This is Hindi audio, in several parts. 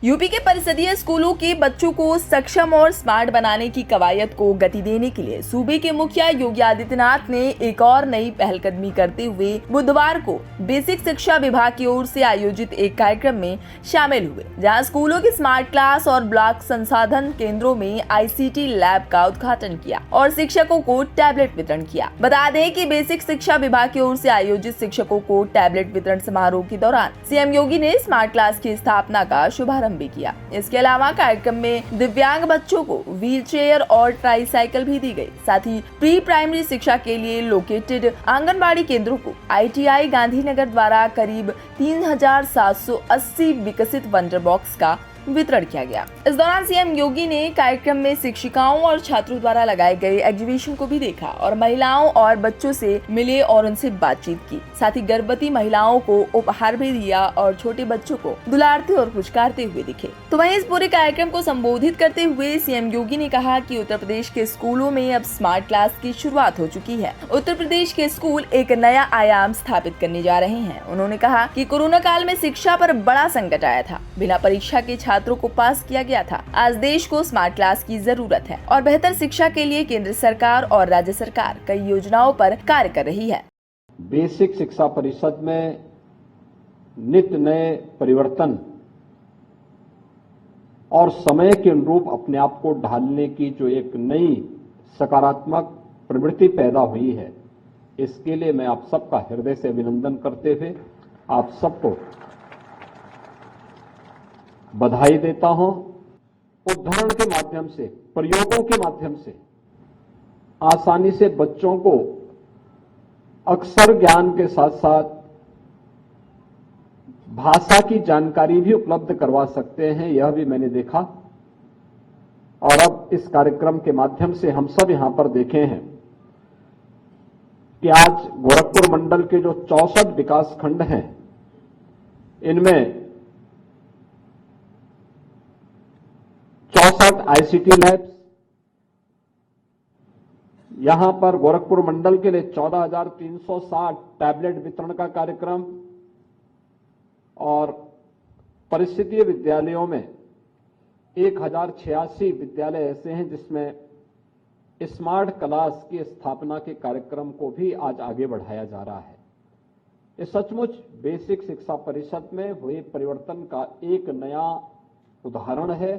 यूपी के परिषदीय स्कूलों के बच्चों को सक्षम और स्मार्ट बनाने की कवायद को गति देने के लिए सूबे के मुखिया योगी आदित्यनाथ ने एक और नई पहलकदमी करते हुए बुधवार को बेसिक शिक्षा विभाग की ओर से आयोजित एक कार्यक्रम में शामिल हुए, जहां स्कूलों के स्मार्ट क्लास और ब्लॉक संसाधन केंद्रों में आईसीटी लैब का उद्घाटन किया और शिक्षकों को टैबलेट वितरण किया। बता दें कि बेसिक शिक्षा विभाग की ओर से आयोजित शिक्षकों को टैबलेट वितरण समारोह के दौरान सीएम योगी ने स्मार्ट क्लास की स्थापना का शुभारंभ भी किया। इसके अलावा कार्यक्रम में दिव्यांग बच्चों को व्हील चेयर और ट्राईसाइकिल भी दी गई। साथ ही प्री प्राइमरी शिक्षा के लिए लोकेटेड आंगनबाड़ी केंद्रों को आईटीआई गांधीनगर द्वारा करीब 3780 विकसित वंडर बॉक्स का वितरण किया गया। इस दौरान सीएम योगी ने कार्यक्रम में शिक्षिकाओं और छात्रों द्वारा लगाए गए एग्जीबिशन को भी देखा और महिलाओं और बच्चों से मिले और उनसे बातचीत की। साथ ही गर्भवती महिलाओं को उपहार भी दिया और छोटे बच्चों को दुलारते और पुचकारते हुए दिखे। तो वहीं इस पूरे कार्यक्रम को संबोधित करते हुए सीएम योगी ने कहा कि उत्तर प्रदेश के स्कूलों में अब स्मार्ट क्लास की शुरुआत हो चुकी है। उत्तर प्रदेश के स्कूल एक नया आयाम स्थापित करने जा रहे हैं। उन्होंने कहा कि कोरोना काल में शिक्षा पर बड़ा संकट आया था, बिना परीक्षा के छात्रों को पास किया गया था। आज देश को स्मार्ट क्लास की जरूरत है और बेहतर शिक्षा के लिए केंद्र सरकार और राज्य सरकार कई योजनाओं पर कार्य कर रही है। बेसिक शिक्षा परिषद में नित्य नए परिवर्तन और समय के अनुरूप अपने आप को ढालने की जो एक नई सकारात्मक प्रवृत्ति पैदा हुई है, इसके लिए मैं आप सबका हृदय से अभिनंदन करते हुए आप सबको बधाई देता हूं। उदाहरण के माध्यम से, प्रयोगों के माध्यम से आसानी से बच्चों को अक्षर ज्ञान के साथ साथ भाषा की जानकारी भी उपलब्ध करवा सकते हैं, यह भी मैंने देखा। और अब इस कार्यक्रम के माध्यम से हम सब यहां पर देखे हैं कि आज गोरखपुर मंडल के जो 64 विकास खंड हैं, इनमें 64 आईसीटी लैब्स, यहां पर गोरखपुर मंडल के लिए 14,360 टैबलेट वितरण का कार्यक्रम और परिषदीय विद्यालयों में 1086 विद्यालय ऐसे हैं जिसमें स्मार्ट क्लास की स्थापना के कार्यक्रम को भी आज आगे बढ़ाया जा रहा है। ये सचमुच बेसिक शिक्षा परिषद में हुए परिवर्तन का एक नया उदाहरण है।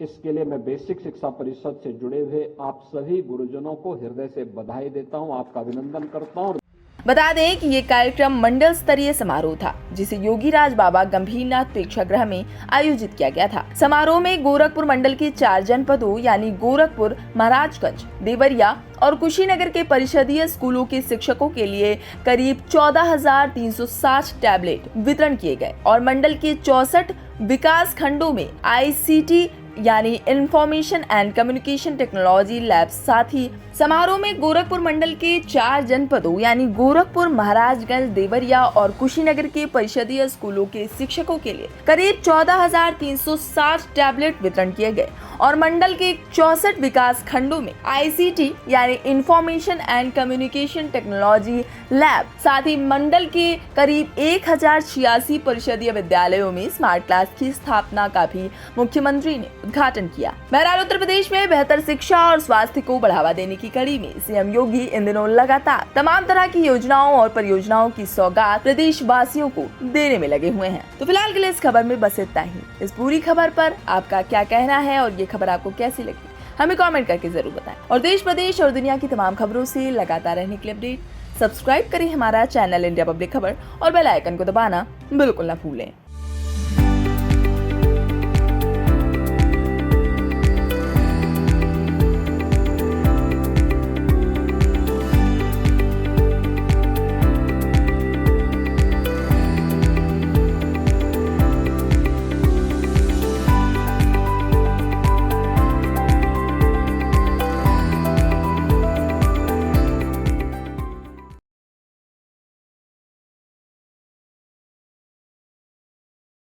इसके लिए मैं बेसिक शिक्षा परिषद से जुड़े हुए आप सभी गुरुजनों को हृदय से बधाई देता हूं, आपका अभिनंदन करता हूं। बता दें कि ये कार्यक्रम मंडल स्तरीय समारोह था, जिसे योगी राज बाबा गंभीरनाथ प्रेक्षागृह में आयोजित किया गया था। समारोह में गोरखपुर मंडल के 4 जनपदों यानी गोरखपुर, महाराजगंज, देवरिया और कुशीनगर के परिषदीय स्कूलों के शिक्षकों के लिए करीब 14,360 टैबलेट वितरण किए गए और मंडल के 64 विकास खंडों में आईसीटी यानी information and communication technology lab. साथ ही समारोह में गोरखपुर मंडल के 4 जनपदों यानी गोरखपुर, महाराजगंज, देवरिया और कुशीनगर के परिषदीय स्कूलों के शिक्षकों के लिए करीब 14,360 टैबलेट वितरण किए गए और मंडल के 64 विकास खंडों में आईसीटी यानी information and communication technology lab. साथ ही मंडल के करीब 1086 परिषदीय विद्यालयों में स्मार्ट क्लास की स्थापना का भी मुख्यमंत्री ने उद्घाटन किया। बहरहाल उत्तर प्रदेश में बेहतर शिक्षा और स्वास्थ्य को बढ़ावा देने की कड़ी में सीएम योगी इन दिनों लगातार तमाम तरह की योजनाओं और परियोजनाओं की सौगात प्रदेश वासियों को देने में लगे हुए हैं। तो फिलहाल के लिए इस खबर में बस इतना ही। इस पूरी खबर पर आपका क्या कहना है और ये खबर आपको कैसी लगी, हमें कमेंट करके जरूर बताएं। और देश, प्रदेश और दुनिया की तमाम खबरों से लगातार रहने के लिए अपडेट सब्सक्राइब करें हमारा चैनल इंडिया पब्लिक खबर और बेल आइकन को दबाना बिल्कुल न भूलें।